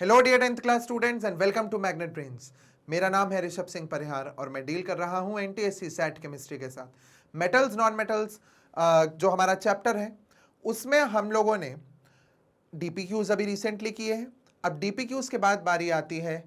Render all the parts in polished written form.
Hello dear 10th class students and welcome to Magnet Brains. मेरा नाम है ऋषभ सिंह परिहार और मैं डील कर रहा हूं एनटीएससी सैट केमिस्ट्री के साथ। मेटल्स नॉन मेटल्स जो हमारा चैप्टर है उसमें हम लोगों ने डीपीक्यूज अभी रिसेंटली किए हैं। अब डीपीक्यूज के बाद बारी आती है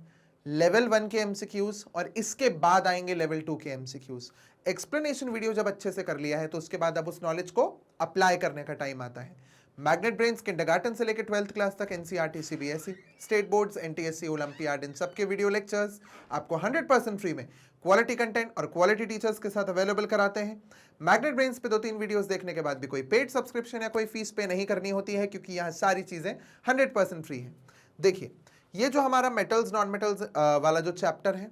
लेवल 1 के एमसीक्यूज और इसके बाद आएंगे लेवल 2 के एमसीक्यूज। एक्सप्लेनेशन वीडियो जब अच्छे से कर लिया है तो उसके बाद अब उस नॉलेज को अप्लाई करने का टाइम आता है। मैग्नेट ब्रेन्स किंडरगार्टन से लेकर 12th क्लास तक NCERT CBSE state boards NTSC olympiad इन सबके वीडियो लेक्चर्स आपको 100% फ्री में क्वालिटी कंटेंट और क्वालिटी टीचर्स के साथ अवेलेबल कराते हैं। मैग्नेट ब्रेन्स पे 2-3 वीडियोस देखने के बाद भी कोई पेड सब्सक्रिप्शन या कोई फीस पे नहीं करनी होती है क्योंकि यहाँ सारी चीजें 100% फ्री है। देखिए ये जो हमारा मेटल्स नॉन मेटल्स वाला जो चैप्टर है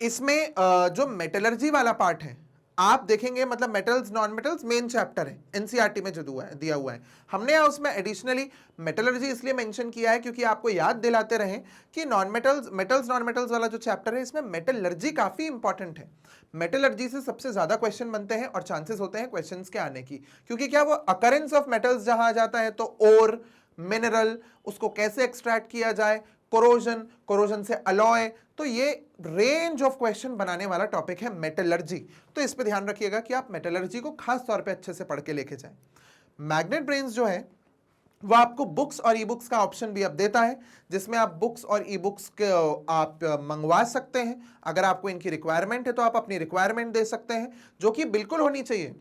इसमें जो मेटलर्जी वाला पार्ट है आप देखेंगे, मतलब metals non metals main chapter है एनसीईआरटी में जो दिया हुआ है। हमने यहाँ उसमें एडिशनली मेटलर्जी इसलिए मेंशन किया है क्योंकि आपको याद दिलाते रहे कि मेटल्स नॉन मेटल्स वाला जो चैप्टर है इसमें मेटलर्जी काफी इंपॉर्टेंट है। मेटलर्जी से सबसे ज्यादा क्वेश्चन बनते हैं और चांसेस होते हैं क्वेश्चंस के आने की, क्योंकि क्या वो अकरेंस ऑफ मेटल्स जहां आ जाता है तो ओर मिनरल उसको कैसे एक्सट्रैक्ट किया जाए, कोरोजन से अलॉय, तो ये रेंज ऑफ क्वेश्चन बनाने वाला टॉपिक है मेटलर्जी। तो इस पे ध्यान रखिएगा कि आप मेटलर्जी को खास तौर पे अच्छे से पढ़ के लेके जाएं। मैग्नेट ब्रेन्स जो है वो आपको बुक्स और ई बुक्स का ऑप्शन भी अब देता है, जिसमें आप बुक्स और ई बुक्स आप मंगवा सकते हैं। अगर आपको इनकी रिक्वायरमेंट है तो आप अपनी रिक्वायरमेंट दे सकते हैं, जो कि बिल्कुल होनी चाहिए।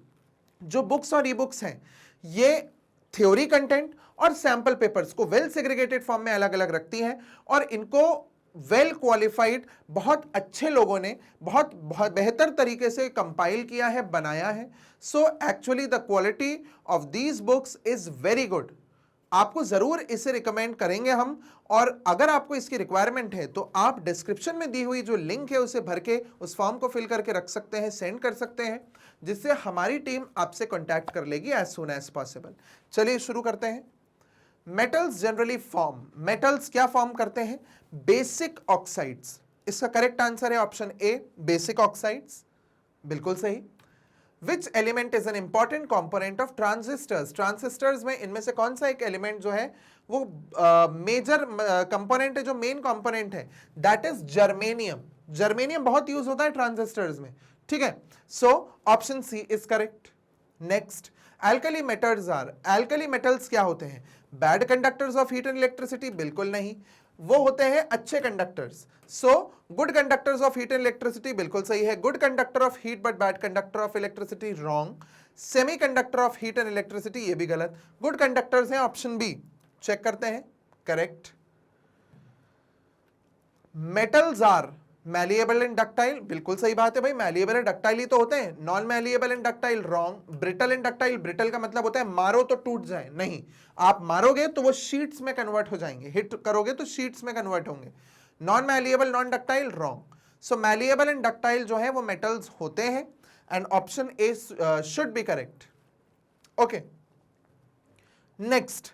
जो बुक्स और ई बुक्स हैं ये थ्योरी कंटेंट और सैंपल पेपर्स को वेल सेग्रीगेटेड फॉर्म में अलग अलग रखती हैं और इनको वेल क्वालिफाइड बहुत अच्छे लोगों ने बहुत बेहतर तरीके से कंपाइल किया है, बनाया है। So actually the quality of these books is very good. आपको जरूर इसे रिकमेंड करेंगे हम, और अगर आपको इसकी रिक्वायरमेंट है तो आप डिस्क्रिप्शन में दी हुई जो लिंक है उसे भर के उस फॉर्म को फिल करके रख सकते हैं, सेंड कर सकते हैं, जिससे हमारी टीम आपसे कांटेक्ट कर लेगी एज सुन एज पॉसिबल। चलिए शुरू करते हैं। मेटल्स जनरली फॉर्म, मेटल्स क्या फॉर्म करते हैं? Basic oxides. इसका करेक्ट आंसर है ऑप्शन ए, बेसिक ऑक्साइड्स, बिल्कुल सही। Which element is an important component of transistors? Transistors में इनमें से कौन सा एक एलिमेंट जो है वो मेजर कंपोनेंट है, जो मेन कंपोनेंट है? That is germanium. जर्मेनियम बहुत यूज होता है ट्रांजिस्टर्स में, ठीक है। So option C is correct. Next, alkali metals are, alkali metals क्या होते हैं? Bad conductors of heat and electricity, बिल्कुल नहीं, वो होते हैं अच्छे conductors. So good conductors of heat and electricity बिल्कुल सही है। Good conductor of heat but bad conductor of electricity wrong. Semiconductor of heat and electricity ये भी गलत। गुड कंडक्टर्स हैं ऑप्शन बी, चेक करते हैं, correct. Metals are malleable and ductile, बिल्कुल सही बात है भाई, मैलिएबल एंड डक्टाइल ही तो होते हैं। Non malleable and ductile wrong. Brittle and ductile, brittle का मतलब होता है मारो तो टूट जाए, नहीं, आप मारोगे तो वो शीट्स में कन्वर्ट हो जाएंगे, हिट करोगे तो शीट्स में कन्वर्ट होंगे। Non malleable non ductile wrong. So malleable and ductile जो है वो मेटल्स होते हैं and option A should be correct. Okay, next,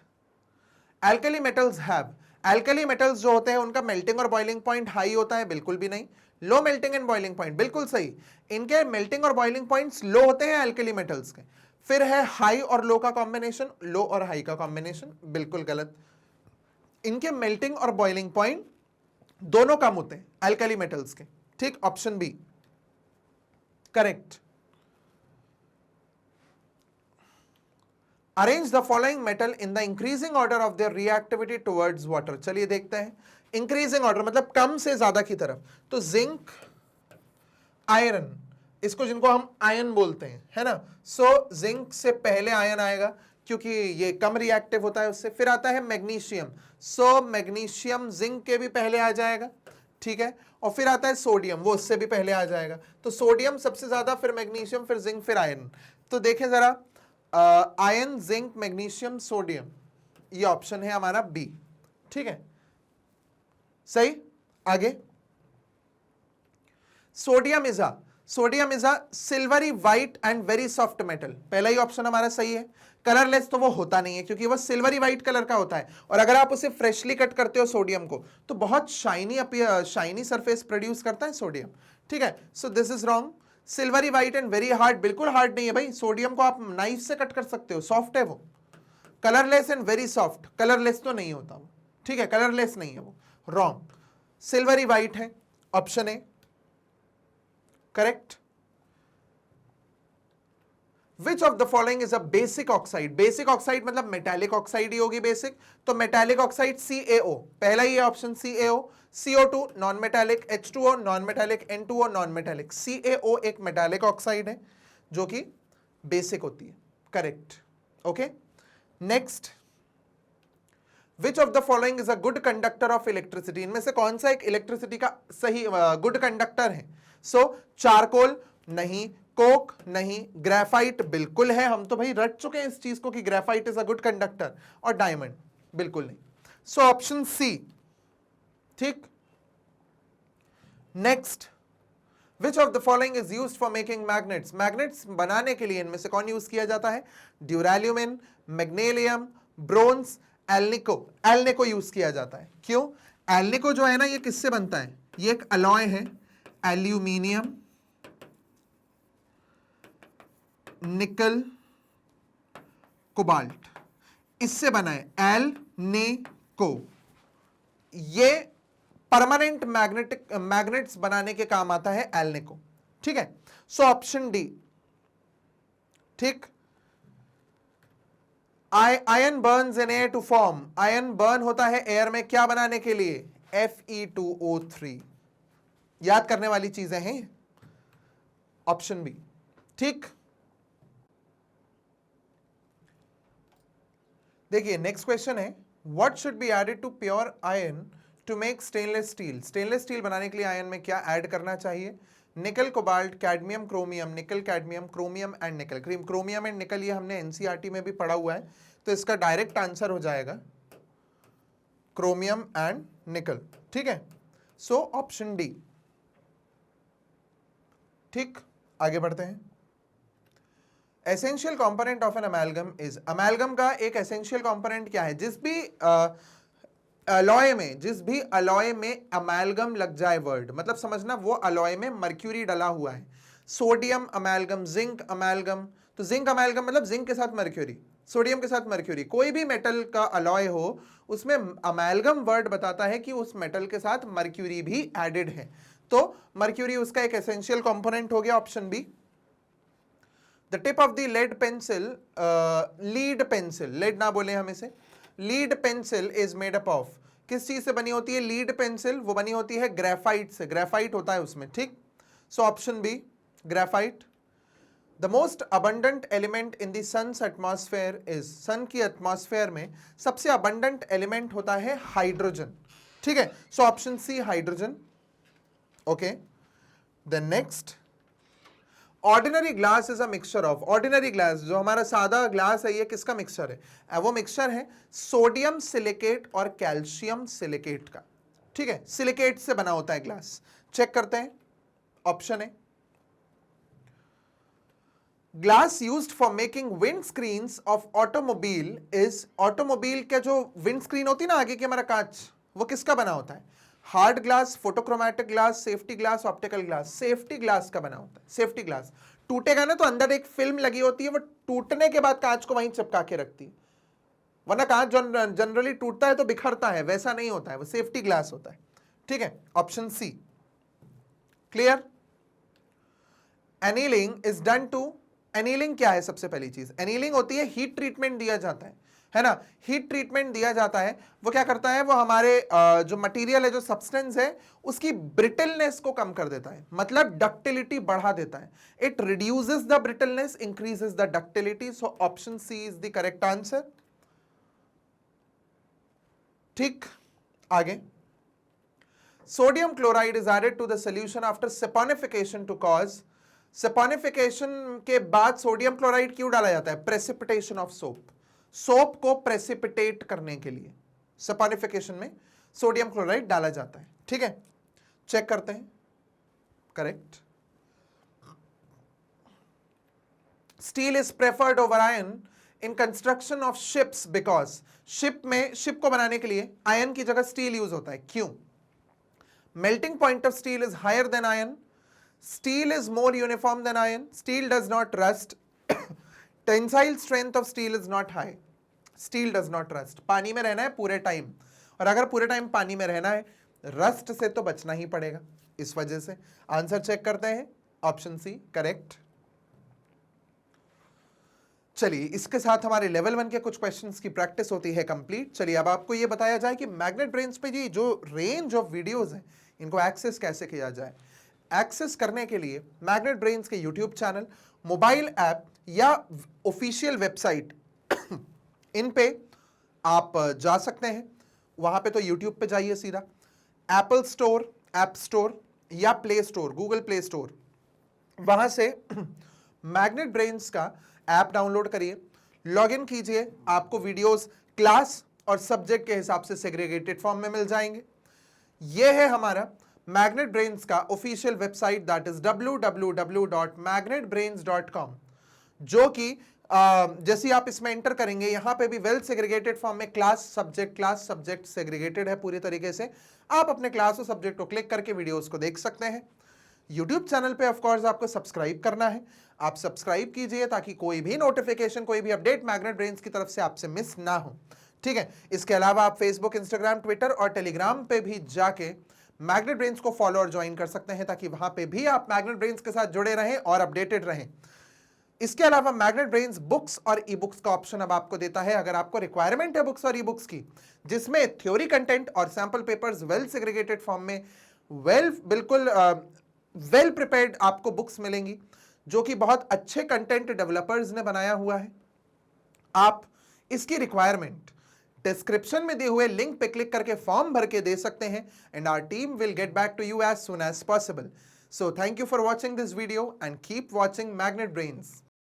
alkali metals have, alkali metals जो होते हैं उनका मेल्टिंग और बॉइलिंग पॉइंट हाई होता है, बिल्कुल भी नहीं। Low melting and boiling point, बिल्कुल सही, इनके मेल्टिंग और बॉइलिंग पॉइंट्स लो होते हैं एल्कली मेटल्स के। फिर है हाई और लो का कॉम्बिनेशन, लो और हाई का कॉम्बिनेशन, बिल्कुल गलत। इनके मेल्टिंग और बॉइलिंग पॉइंट दोनों कम होते हैं एल्कली मेटल्स के, ठीक, option B correct. Arrange the following metal in the increasing order of their reactivity towards water. चलिए देखते हैं, इंक्रीजिंग ऑर्डर मतलब कम से ज्यादा की तरफ। तो जिंक, आयरन, इसको जिनको हम आयन बोलते हैं, है ना। सो जिंक से पहले आयन आएगा क्योंकि ये कम रिएक्टिव होता है उससे। फिर आता है मैग्नीशियम, सो मैग्नीशियम जिंक के भी पहले आ जाएगा, ठीक है। और फिर आता है सोडियम, वो उससे भी पहले आ जाएगा। तो सोडियम सबसे ज्यादा, फिर मैग्नीशियम, फिर जिंक, फिर आयरन। तो देखें जरा, आयन, जिंक, मैग्नीशियम, सोडियम, ये ऑप्शन है हमारा बी, ठीक है, सही। आगे, sodium is a silvery white and very soft metal, पहला ही ऑप्शन हमारा सही है। कलरलेस तो वो होता नहीं है क्योंकि वो सिल्वरी व्हाइट कलर का होता है, और अगर आप उसे फ्रेशली कट करते हो सोडियम को तो बहुत शाइनी सरफेस प्रोड्यूस करता है सोडियम, ठीक है। So this is wrong. Silvery white and very hard, बिल्कुल हार्ड नहीं है भाई, सोडियम को आप नाइफ से कट कर सकते हो, सॉफ्ट है वो। Colourless and very soft, colourless तो नहीं होता वो, ठीक है, कलरलेस नहीं है वो, रॉन्ग। सिल्वरी वाइट है, option A correct. Which of the following is a basic oxide? Basic oxide मतलब मेटालिक ऑक्साइड ही होगी बेसिक, तो मेटालिक ऑक्साइड CaO, पहला ही है option CaO। CO2 non metallic, H2O non metallic, N2O non metallic, CaO एक metallic oxide है जो कि basic होती है, correct. Okay, next, which of the following is a good conductor of electricity? इनमें से कौन सा एक इलेक्ट्रिसिटी का सही गुड कंडक्टर है? सो चारकोल नहीं, कोक नहीं, ग्रेफाइट बिल्कुल है, हम तो भाई रट चुके हैं इस चीज को कि graphite is a good conductor, और डायमंड बिल्कुल नहीं। सो ऑप्शन सी, ठीक। Next, which of the following is used for making magnets? Magnets बनाने के लिए इनमें से कौन यूज किया जाता है? ड्यूरेल्यूमिन, magnesium, bronze, alnico. Alnico use किया जाता है, क्यों? एल्निको जो है ना, ये किससे बनता है? ये एक अलॉय है, एल्यूमिनियम, निकल, कोबाल्ट, इससे बना है एल्निको। ये परमानेंट मैग्नेट्स बनाने के काम आता है एल्निको, ठीक है। सो ऑप्शन डी, ठीक। Iron burns in air to form, iron burn होता है एयर में क्या बनाने के लिए? Fe2O3। याद करने वाली चीजें हैं, ऑप्शन बी, ठीक। देखिए नेक्स्ट क्वेश्चन है, what should be added to pure iron to make stainless steel? Stainless steel बनाने के लिए आयन में क्या ऐड करना चाहिए? निकल, कोबाल्ट, कैडमियम, क्रोमियम, निकल, कैडमियम, क्रोमियम एंड निकल। क्रोमियम एंड निकल ये हमने एनसीईआरटी में भी पढ़ा हुआ है, तो इसका डायरेक्ट आंसर हो जाएगा क्रोमियम एंड निकल, ठीक है। सो ऑप्शन डी, ठीक। आगे बढ़ते हैं। Essential component of an amalgam is, amalgam का एक एसेंशियल कंपोनेंट क्या है? जिस भी अलॉय में अमेलगम लग जाए वर्ड, मतलब समझना वो अलॉय में मर्क्यूरी डला हुआ है। सोडियम अमेलगम, जिंक अमेलगम, तो जिंक अमेलगम मतलब जिंक के साथ मर्क्यूरी, सोडियम के साथ मर्क्यूरी, कोई भी मेटल का अलॉय हो उसमें अमेलगम वर्ड बताता है कि उस मेटल के साथ मर्क्यूरी भी एडेड है, तो मर्क्यूरी उसका एक एसेंशियल कंपोनेंट हो गया, option B. The tip of the lead pencil, lead pencil, lead ना बोले हम इसे, lead pencil is made up of, किस चीज से बनी होती है लीड पेंसिल? वो बनी होती है ग्रेफाइट से, ग्रेफाइट होता है उसमें, ठीक। So option B, graphite. The most abundant element in the sun's atmosphere is, sun की एटमॉस्फेयर में सबसे अबंडेंट एलिमेंट होता है हाइड्रोजन, ठीक है। So option C, hydrogen, okay. Then next, ordinary glass is a mixture of, ordinary glass जो हमारा सादा ग्लास है ये किसका मिक्सचर है? वो मिक्सचर है सोडियम सिलिकेट और कैल्शियम सिलिकेट का, ठीक है। सिलिकेट से बना होता है ग्लास, चेक करते हैं, ऑप्शन है glass used for making wind screens of automobile is, automobile का जो विंड स्क्रीन होती है ना आगे की हमारा कांच, वो किसका बना होता है? Hard glass, photochromatic glass, safety glass, optical glass. Safety glass का बना होता है, सेफ्टी ग्लास टूटेगा ना तो अंदर एक फिल्म लगी होती है, वो टूटने के बाद कांच को वहीं चिपका के रखती है, वरना कांच जनरली टूटता है तो बिखरता है, वैसा नहीं होता है, वो सेफ्टी ग्लास होता है, ठीक है। Option C, clear. Annealing is done to, annealing क्या है? सबसे पहली चीज एनीलिंग होती है हीट ट्रीटमेंट दिया जाता है ना, हीट ट्रीटमेंट दिया जाता है, वो क्या करता है? वो हमारे जो मटेरियल है, जो सब्सटेंस है, उसकी ब्रिटलनेस को कम कर देता है, मतलब डक्टिलिटी बढ़ा देता है। It reduces the brittleness, increases the ductility. So option C is the correct answer, ठीक। आगे, sodium chloride is added to the solution after saponification to cause, saponification के बाद सोडियम क्लोराइड क्यों डाला जाता है? प्रेसिपिटेशन ऑफ सोप, सोप को precipitate करने के लिए सैपोनिफिकेशन में सोडियम क्लोराइड डाला जाता है, ठीक है। चेक करते हैं, correct. Steel is preferred over iron in construction of ships because, ship में, शिप को बनाने के लिए आयरन की जगह स्टील यूज होता है, क्यों? Melting point of steel is higher than iron, steel is more uniform than iron, steel does not rust, tensile strength of steel is not high, steel does not rust, पानी में रहना है पूरे time, और अगर पूरे टाइम पानी में रहना है, रस्ट से तो बचना ही पड़ेगा। इस वजह से आंसर चेक करते हैं, ऑप्शन सी करेक्ट। चलिए, इसके साथ हमारे लेवल 1 के कुछ क्वेश्चंस की प्रैक्टिस होती है कंप्लीट। चलिए, अब आपको ये बताया जाए कि मैग्नेट ब्रेन्स पे जी जो रेंज ऑफ वीडियोस हैं, इनको एक्सेस कैसे किया जाए। एक्सेस करने के लिए मैग्नेट ब्रेन्स के यूट्यूब चैनल, मोबाइल ऐप या ऑफिशियल वेबसाइट इन पे आप जा सकते हैं। वहां पे तो यूट्यूब पे जाइए सीधा, एप्पल स्टोर, ऐप स्टोर या play store, Google play store, वहां से मैग्नेट ब्रेन्स का ऐप डाउनलोड करिए, लॉगिन कीजिए, आपको वीडियोस क्लास और सब्जेक्ट के हिसाब से सेग्रीगेटेड फॉर्म में मिल जाएंगे। यह है हमारा मैग्नेट ब्रेन्स का official website, that is www.magnetbrains.com, जो कि जैसे आप इसमें एंटर करेंगे, यहां पे भी वेल सेग्रीगेटेड फॉर्म में क्लास सब्जेक्ट सेग्रीगेटेड है पूरी तरीके से। आप अपने क्लास और सब्जेक्ट को क्लिक करके वीडियोस को देख सकते हैं। यूट्यूब चैनल पे ऑफ कोर्स आपको सब्सक्राइब करना है, आप सब्सक्राइब कीजिए ताकि कोई भी नोटिफिकेशन, कोई भी अपडेट मैग्नेट ब्रेन्स की तरफ से आपसे मिस ना हो, ठीक है। इसके अलावा आप फेसबुक, इंस्टाग्राम, ट्विटर और टेलीग्राम पे भी जाके मैग्नेट ब्रेन्स को फॉलो और ज्वाइन कर सकते हैं, ताकि वहां पे भी आप मैग्नेट ब्रेन्स के साथ जुड़े रहें और अपडेटेड रहें। इसके अलावा मैग्नेट ब्रेन्स बुक्स और ई बुक्स का ऑप्शन अब आपको देता है। अगर आपको रिक्वायरमेंट है बुक्स और ई बुक्स की, जिसमें थ्योरी कंटेंट और sample papers well segregated form में बिल्कुल वेल प्रिपेयर्ड आपको बुक्स मिलेंगी, जो कि बहुत अच्छे कंटेंट डेवलपर्स ने बनाया हुआ है। आप इसकी रिक्वायरमेंट डिस्क्रिप्शन में दिए हुए लिंक पे क्लिक करके फॉर्म भर के दे सकते हैं, and our team will get back to you as soon as possible. So thank you for watching this video and keep watching Magnet brains.